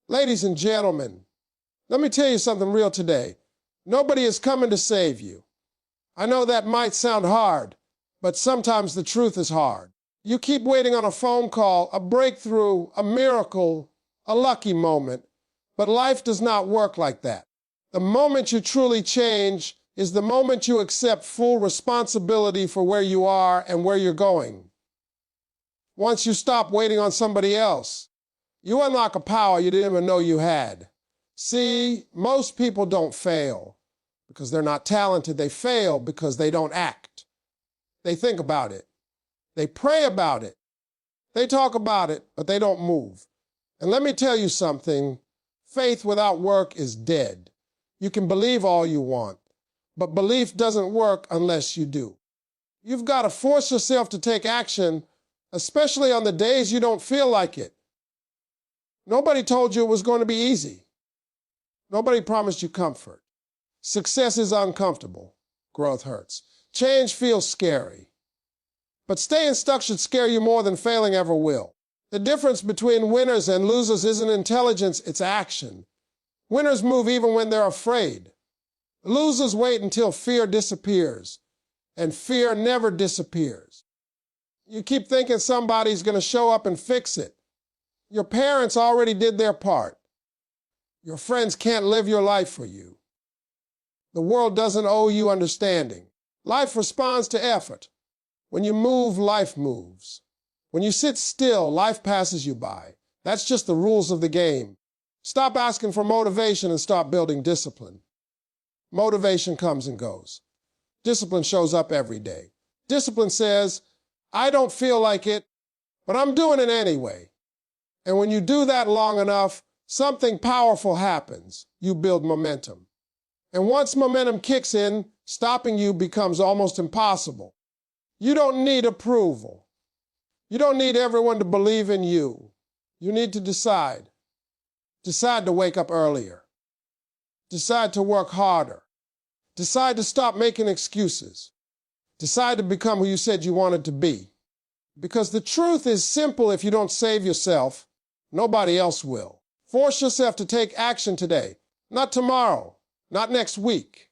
Ladies and gentlemen, let me tell you something real today. Nobody is coming to save you. I know that might sound hard, but sometimes the truth is hard. You keep waiting on a phone call, a breakthrough, a miracle, a lucky moment, but life does not work like that. The moment you truly change is the moment you accept full responsibility for where you are and where you're going. Once you stop waiting on somebody else, you unlock a power you didn't even know you had. See, most people don't fail because they're not talented. They fail because they don't act. They think about it. They pray about it. They talk about it, but they don't move. And let me tell you something. Faith without work is dead. You can believe all you want, but belief doesn't work unless you do. You've got to force yourself to take action, especially on the days you don't feel like it. Nobody told you it was going to be easy. Nobody promised you comfort. Success is uncomfortable. Growth hurts. Change feels scary. But staying stuck should scare you more than failing ever will. The difference between winners and losers isn't intelligence, it's action. Winners move even when they're afraid. Losers wait until fear disappears, and fear never disappears. You keep thinking somebody's going to show up and fix it. Your parents already did their part. Your friends can't live your life for you. The world doesn't owe you understanding. Life responds to effort. When you move, life moves. When you sit still, life passes you by. That's just the rules of the game. Stop asking for motivation and start building discipline. Motivation comes and goes. Discipline shows up every day. Discipline says, I don't feel like it, but I'm doing it anyway. And when you do that long enough, something powerful happens. You build momentum. And once momentum kicks in, stopping you becomes almost impossible. You don't need approval. You don't need everyone to believe in you. You need to decide. Decide to wake up earlier. Decide to work harder. Decide to stop making excuses. Decide to become who you said you wanted to be. Because the truth is simple: if you don't save yourself, nobody else will. Force yourself to take action today, not tomorrow, not next week.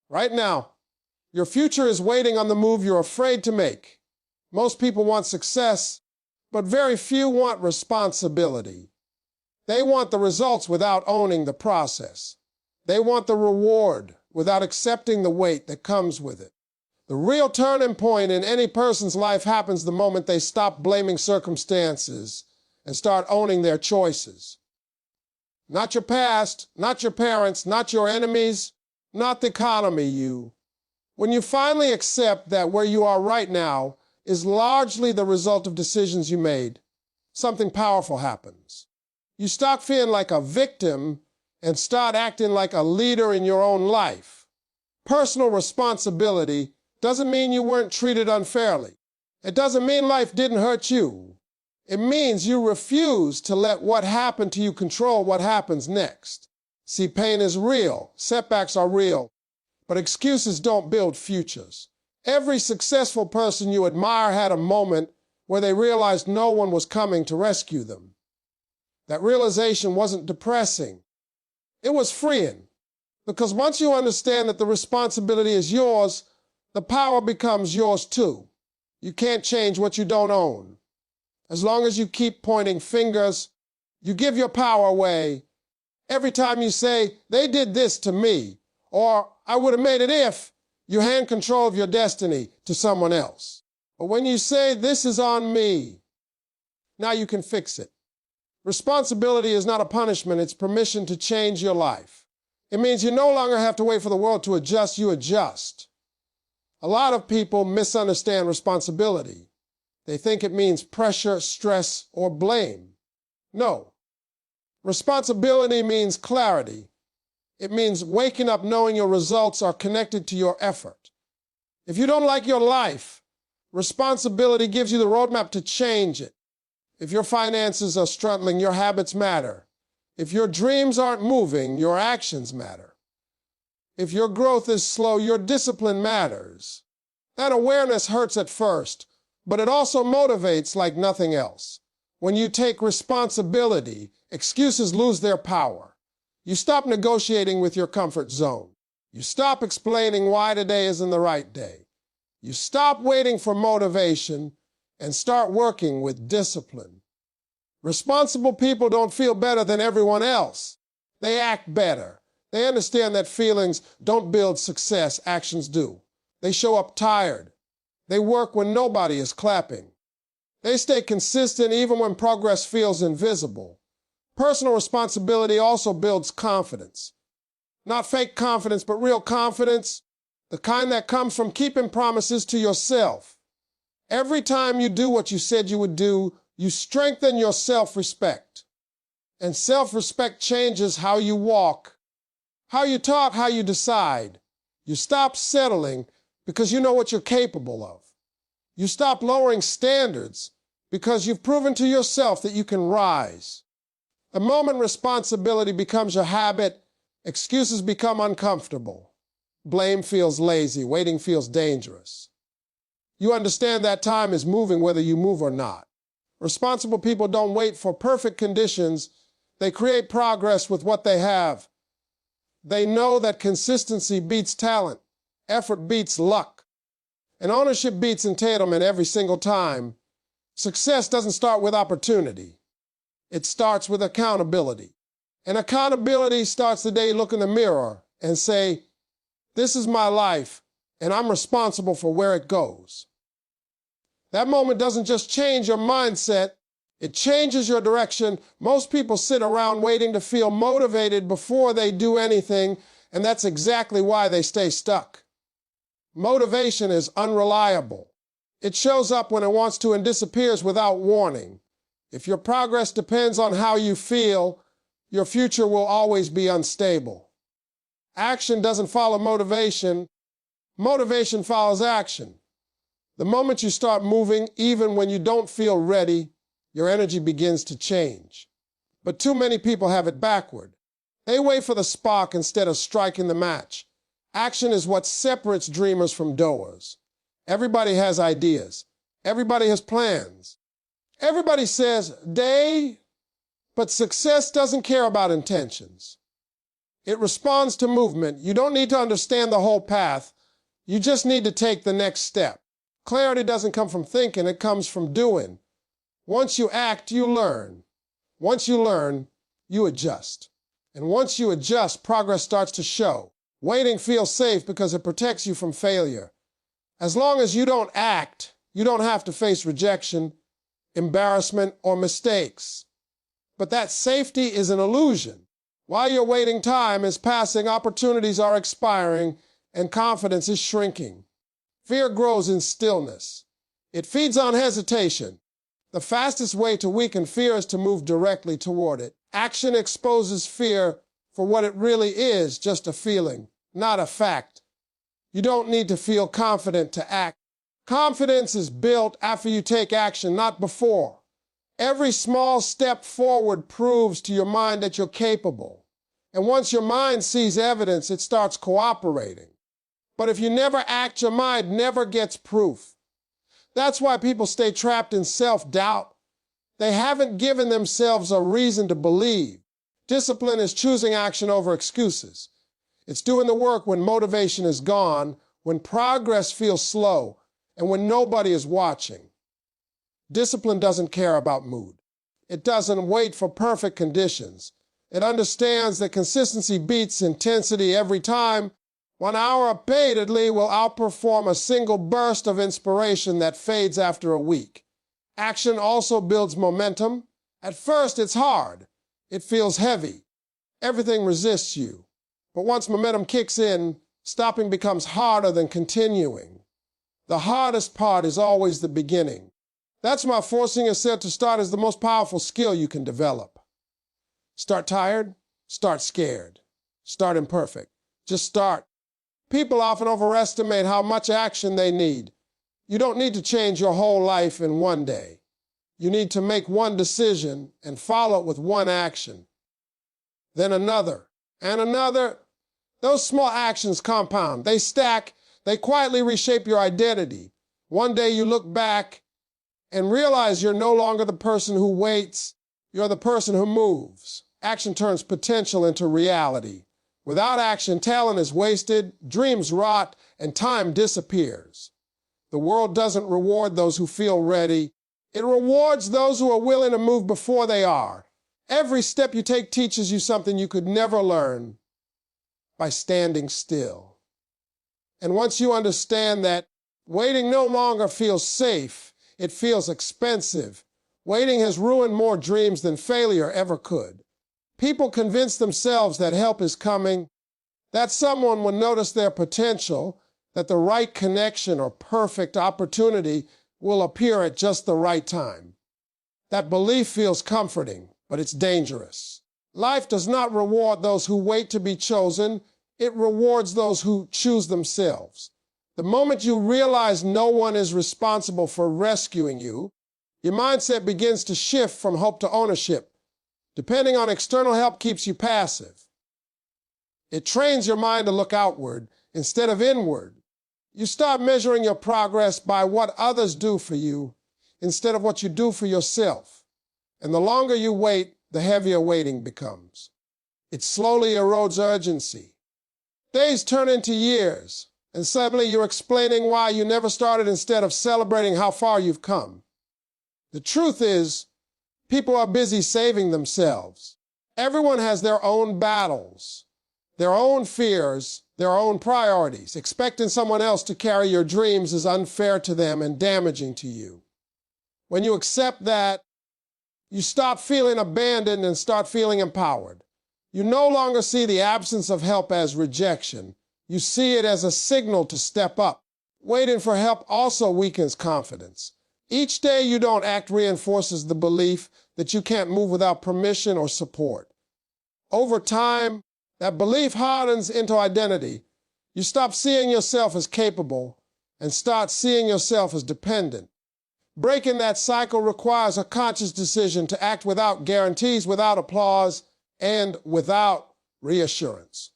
Right now, your future is waiting on the move you're afraid to make. Most people want success, but very few want responsibility. They want the results without owning the process. They want the reward without accepting the weight that comes with it. The real turning point in any person's life happens the moment they stop blaming circumstances and start owning their choices. Not your past, not your parents, not your enemies, not the economy, you. When you finally accept that where you are right now is largely the result of decisions you made, something powerful happens. You stop feeling like a victim and start acting like a leader in your own life. Personal responsibility doesn't mean you weren't treated unfairly. It doesn't mean life didn't hurt you. It means you refuse to let what happened to you control what happens next. See, pain is real. Setbacks are real. But excuses don't build futures. Every successful person you admire had a moment where they realized no one was coming to rescue them. That realization wasn't depressing. It was freeing. Because once you understand that the responsibility is yours, the power becomes yours too. You can't change what you don't own. As long as you keep pointing fingers, you give your power away. Every time you say, they did this to me, or I would have made it if, you hand control of your destiny to someone else. But when you say, this is on me, now you can fix it. Responsibility is not a punishment, it's permission to change your life. It means you no longer have to wait for the world to adjust, you adjust. A lot of people misunderstand responsibility. They think it means pressure, stress, or blame. No. Responsibility means clarity. It means waking up knowing your results are connected to your effort. If you don't like your life, responsibility gives you the roadmap to change it. If your finances are struggling, your habits matter. If your dreams aren't moving, your actions matter. If your growth is slow, your discipline matters. That awareness hurts at first, but it also motivates like nothing else. When you take responsibility, excuses lose their power. You stop negotiating with your comfort zone. You stop explaining why today isn't the right day. You stop waiting for motivation and start working with discipline. Responsible people don't feel better than everyone else. They act better. They understand that feelings don't build success, actions do. They show up tired. They work when nobody is clapping. They stay consistent even when progress feels invisible. Personal responsibility also builds confidence. Not fake confidence, but real confidence, the kind that comes from keeping promises to yourself. Every time you do what you said you would do, you strengthen your self-respect. And self-respect changes how you walk, how you talk, how you decide. You stop settling because you know what you're capable of. You stop lowering standards because you've proven to yourself that you can rise. The moment responsibility becomes your habit, excuses become uncomfortable. Blame feels lazy. Waiting feels dangerous. You understand that time is moving whether you move or not. Responsible people don't wait for perfect conditions. They create progress with what they have. They know that consistency beats talent, effort beats luck, and ownership beats entitlement every single time. Success doesn't start with opportunity. It starts with accountability. And accountability starts the day you look in the mirror and say, this is my life, and I'm responsible for where it goes. That moment doesn't just change your mindset, it changes your direction. Most people sit around waiting to feel motivated before they do anything, and that's exactly why they stay stuck. Motivation is unreliable. It shows up when it wants to and disappears without warning. If your progress depends on how you feel, your future will always be unstable. Action doesn't follow motivation. Motivation follows action. The moment you start moving, even when you don't feel ready, your energy begins to change. But too many people have it backward. They wait for the spark instead of striking the match. Action is what separates dreamers from doers. Everybody has ideas. Everybody has plans. Everybody says, day, but success doesn't care about intentions. It responds to movement. You don't need to understand the whole path. You just need to take the next step. Clarity doesn't come from thinking, it comes from doing. Once you act, you learn. Once you learn, you adjust. And once you adjust, progress starts to show. Waiting feels safe because it protects you from failure. As long as you don't act, you don't have to face rejection, embarrassment, or mistakes. But that safety is an illusion. While you're waiting, time is passing, opportunities are expiring, and confidence is shrinking. Fear grows in stillness. It feeds on hesitation. The fastest way to weaken fear is to move directly toward it. Action exposes fear for what it really is, just a feeling, not a fact. You don't need to feel confident to act. Confidence is built after you take action, not before. Every small step forward proves to your mind that you're capable. And once your mind sees evidence, it starts cooperating. But if you never act, your mind never gets proof. That's why people stay trapped in self-doubt. They haven't given themselves a reason to believe. Discipline is choosing action over excuses. It's doing the work when motivation is gone, when progress feels slow, and when nobody is watching. Discipline doesn't care about mood. It doesn't wait for perfect conditions. It understands that consistency beats intensity every time. 1 hour repeatedly will outperform a single burst of inspiration that fades after a week. Action also builds momentum. At first, it's hard. It feels heavy. Everything resists you. But once momentum kicks in, stopping becomes harder than continuing. The hardest part is always the beginning. That's why forcing yourself to start is the most powerful skill you can develop. Start tired, start scared, start imperfect. Just start. People often overestimate how much action they need. You don't need to change your whole life in one day. You need to make one decision and follow it with one action. Then another, and another. Those small actions compound. They stack. They quietly reshape your identity. One day you look back and realize you're no longer the person who waits, you're the person who moves. Action turns potential into reality. Without action, talent is wasted, dreams rot, and time disappears. The world doesn't reward those who feel ready. It rewards those who are willing to move before they are. Every step you take teaches you something you could never learn by standing still. And once you understand that waiting no longer feels safe, it feels expensive. Waiting has ruined more dreams than failure ever could. People convince themselves that help is coming, that someone will notice their potential, that the right connection or perfect opportunity will appear at just the right time. That belief feels comforting, but it's dangerous. Life does not reward those who wait to be chosen. It rewards those who choose themselves. The moment you realize no one is responsible for rescuing you, your mindset begins to shift from hope to ownership. Depending on external help keeps you passive. It trains your mind to look outward instead of inward. You start measuring your progress by what others do for you instead of what you do for yourself. And the longer you wait, the heavier waiting becomes. It slowly erodes urgency. Days turn into years, and suddenly you're explaining why you never started instead of celebrating how far you've come. The truth is, people are busy saving themselves. Everyone has their own battles, their own fears, their own priorities. Expecting someone else to carry your dreams is unfair to them and damaging to you. When you accept that, you stop feeling abandoned and start feeling empowered. You no longer see the absence of help as rejection. You see it as a signal to step up. Waiting for help also weakens confidence. Each day you don't act reinforces the belief that you can't move without permission or support. Over time, that belief hardens into identity. You stop seeing yourself as capable and start seeing yourself as dependent. Breaking that cycle requires a conscious decision to act without guarantees, without applause, and without reassurance.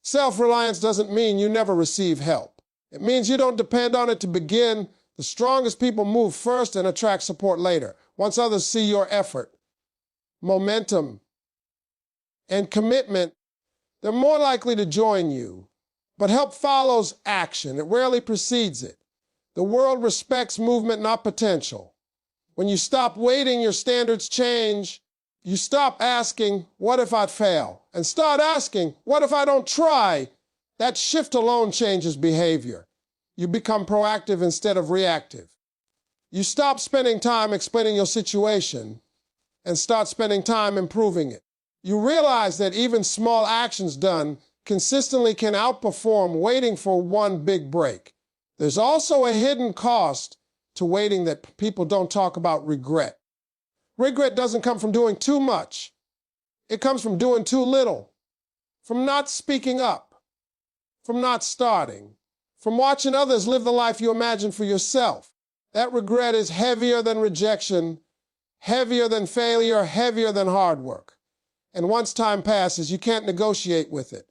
Self-reliance doesn't mean you never receive help. It means you don't depend on it to begin. The strongest people move first and attract support later, once others see your effort, momentum, and commitment. They're more likely to join you. But help follows action. It rarely precedes it. The world respects movement, not potential. When you stop waiting, your standards change. You stop asking, what if I fail? And start asking, what if I don't try? That shift alone changes behavior. You become proactive instead of reactive. You stop spending time explaining your situation and start spending time improving it. You realize that even small actions done consistently can outperform waiting for one big break. There's also a hidden cost to waiting that people don't talk about: regret. Regret doesn't come from doing too much. It comes from doing too little, from not speaking up, from not starting, from watching others live the life you imagine for yourself. That regret is heavier than rejection, heavier than failure, heavier than hard work. And once time passes, you can't negotiate with it.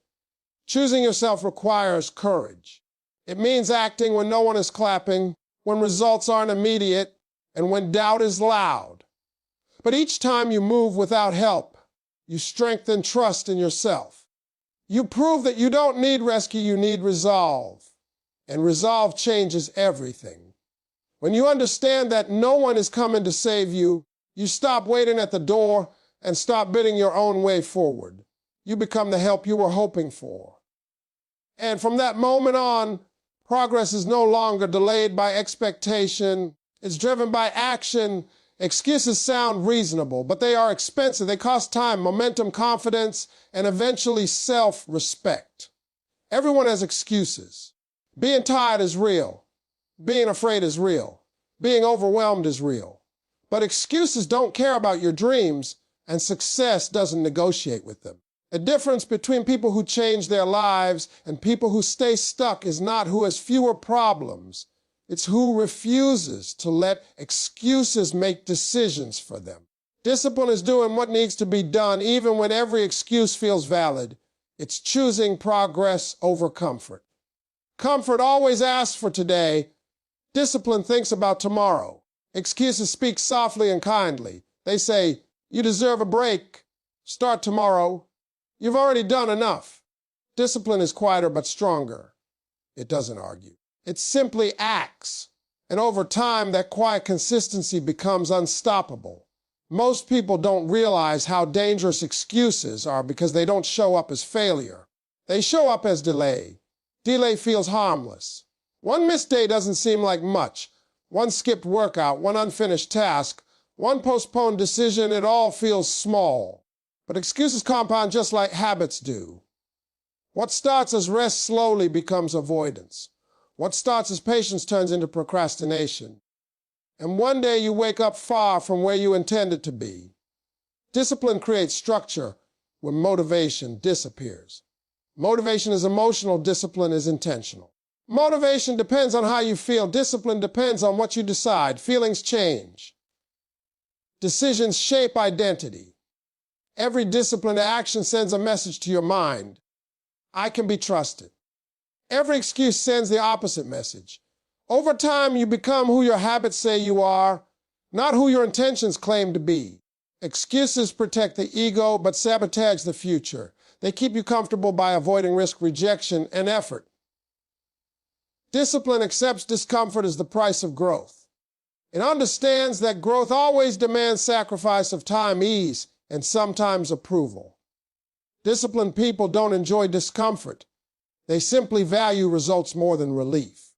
Choosing yourself requires courage. It means acting when no one is clapping, when results aren't immediate, and when doubt is loud. But each time you move without help, you strengthen trust in yourself. You prove that you don't need rescue, you need resolve. And resolve changes everything. When you understand that no one is coming to save you, you stop waiting at the door and stop bidding your own way forward. You become the help you were hoping for. And from that moment on, progress is no longer delayed by expectation. It's driven by action. Excuses sound reasonable, but they are expensive. They cost time, momentum, confidence, and eventually self-respect. Everyone has excuses. Being tired is real. Being afraid is real. Being overwhelmed is real. But excuses don't care about your dreams, and success doesn't negotiate with them. The difference between people who change their lives and people who stay stuck is not who has fewer problems. It's who refuses to let excuses make decisions for them. Discipline is doing what needs to be done even when every excuse feels valid. It's choosing progress over comfort. Comfort always asks for today. Discipline thinks about tomorrow. Excuses speak softly and kindly. They say, "You deserve a break. Start tomorrow. You've already done enough." Discipline is quieter but stronger. It doesn't argue. It simply acts. And over time, that quiet consistency becomes unstoppable. Most people don't realize how dangerous excuses are because they don't show up as failure. They show up as delay. Delay feels harmless. One missed day doesn't seem like much. One skipped workout, one unfinished task, one postponed decision, it all feels small. But excuses compound just like habits do. What starts as rest slowly becomes avoidance. What starts as patience turns into procrastination. And one day you wake up far from where you intended to be. Discipline creates structure when motivation disappears. Motivation is emotional, discipline is intentional. Motivation depends on how you feel. Discipline depends on what you decide. Feelings change. Decisions shape identity. Every disciplined action sends a message to your mind. I can be trusted. Every excuse sends the opposite message. Over time, you become who your habits say you are, not who your intentions claim to be. Excuses protect the ego but sabotage the future. They keep you comfortable by avoiding risk, rejection, and effort. Discipline accepts discomfort as the price of growth. It understands that growth always demands sacrifice of time, ease, and sometimes approval. Disciplined people don't enjoy discomfort. They simply value results more than relief.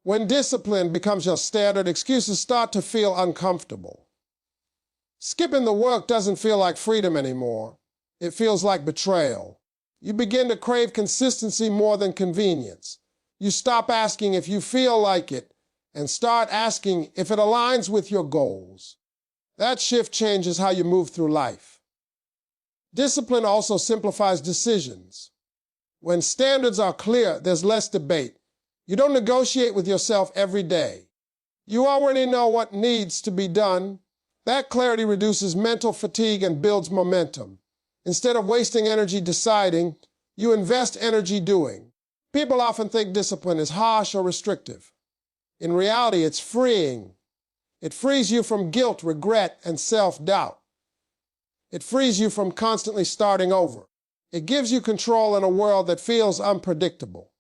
When discipline becomes your standard, excuses start to feel uncomfortable. Skipping the work doesn't feel like freedom anymore. It feels like betrayal. You begin to crave consistency more than convenience. You stop asking if you feel like it and start asking if it aligns with your goals. That shift changes how you move through life. Discipline also simplifies decisions. When standards are clear, there's less debate. You don't negotiate with yourself every day. You already know what needs to be done. That clarity reduces mental fatigue and builds momentum. Instead of wasting energy deciding, you invest energy doing. People often think discipline is harsh or restrictive. In reality, it's freeing. It frees you from guilt, regret, and self-doubt. It frees you from constantly starting over. It gives you control in a world that feels unpredictable.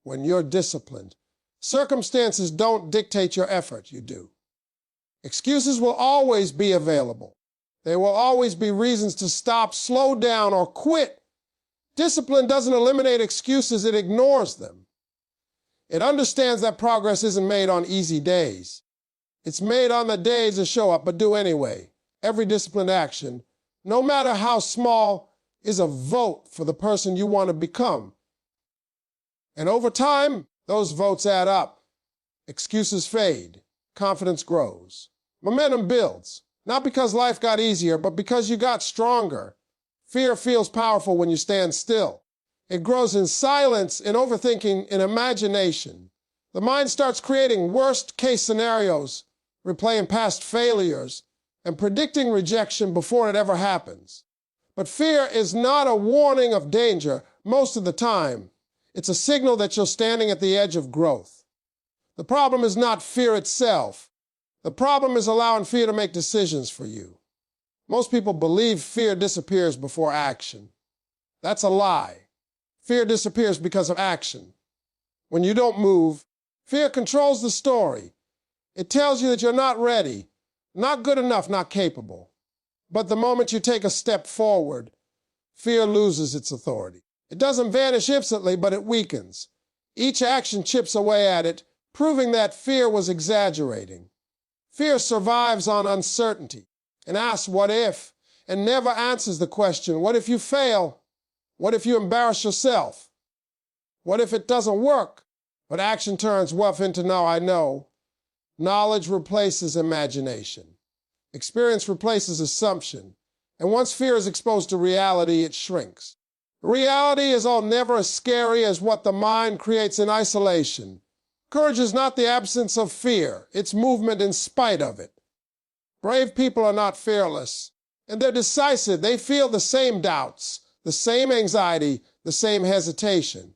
When you're disciplined, circumstances don't dictate your effort, you do. Excuses will always be available. There will always be reasons to stop, slow down, or quit. Discipline doesn't eliminate excuses, it ignores them. It understands that progress isn't made on easy days. It's made on the days that show up but do anyway. Every disciplined action, no matter how small, is a vote for the person you want to become. And over time, those votes add up. Excuses fade. Confidence grows. Momentum builds. Not because life got easier, but because you got stronger. Fear feels powerful when you stand still. It grows in silence, in overthinking, in imagination. The mind starts creating worst-case scenarios, replaying past failures, and predicting rejection before it ever happens. But fear is not a warning of danger most of the time. It's a signal that you're standing at the edge of growth. The problem is not fear itself. The problem is allowing fear to make decisions for you. Most people believe fear disappears before action. That's a lie. Fear disappears because of action. When you don't move, fear controls the story. It tells you that you're not ready, not good enough, not capable. But the moment you take a step forward, fear loses its authority. It doesn't vanish instantly, but it weakens. Each action chips away at it, proving that fear was exaggerating. Fear survives on uncertainty and asks what if, and never answers the question, what if you fail? What if you embarrass yourself? What if it doesn't work? But action turns what if into now I know. Knowledge replaces imagination. Experience replaces assumption. And once fear is exposed to reality, it shrinks. Reality is never as scary as what the mind creates in isolation. Courage is not the absence of fear. It's movement in spite of it. Brave people are not fearless, and they're decisive. They feel the same doubts, the same anxiety, the same hesitation.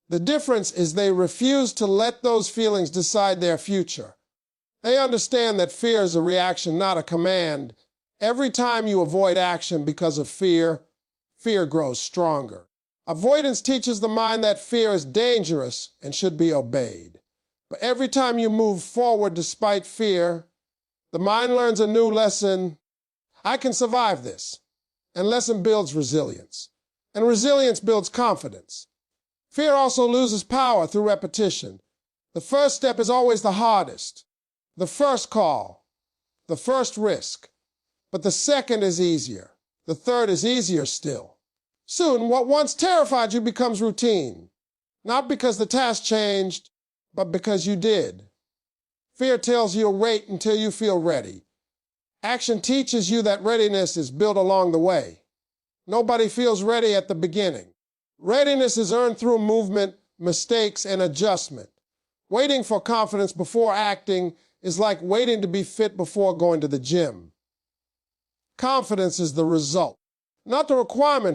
The difference is they refuse to let those feelings decide their future. They understand that fear is a reaction, not a command. Every time you avoid action because of fear, fear grows stronger. Avoidance teaches the mind that fear is dangerous and should be obeyed. But every time you move forward despite fear, the mind learns a new lesson. I can survive this. And lesson builds resilience. And resilience builds confidence. Fear also loses power through repetition. The first step is always the hardest. The first call. The first risk. But the second is easier. The third is easier still. Soon, what once terrified you becomes routine. Not because the task changed, but because you did. Fear tells you to wait until you feel ready. Action teaches you that readiness is built along the way. Nobody feels ready at the beginning. Readiness is earned through movement, mistakes, and adjustment. Waiting for confidence before acting is like waiting to be fit before going to the gym. Confidence is the result, not the requirement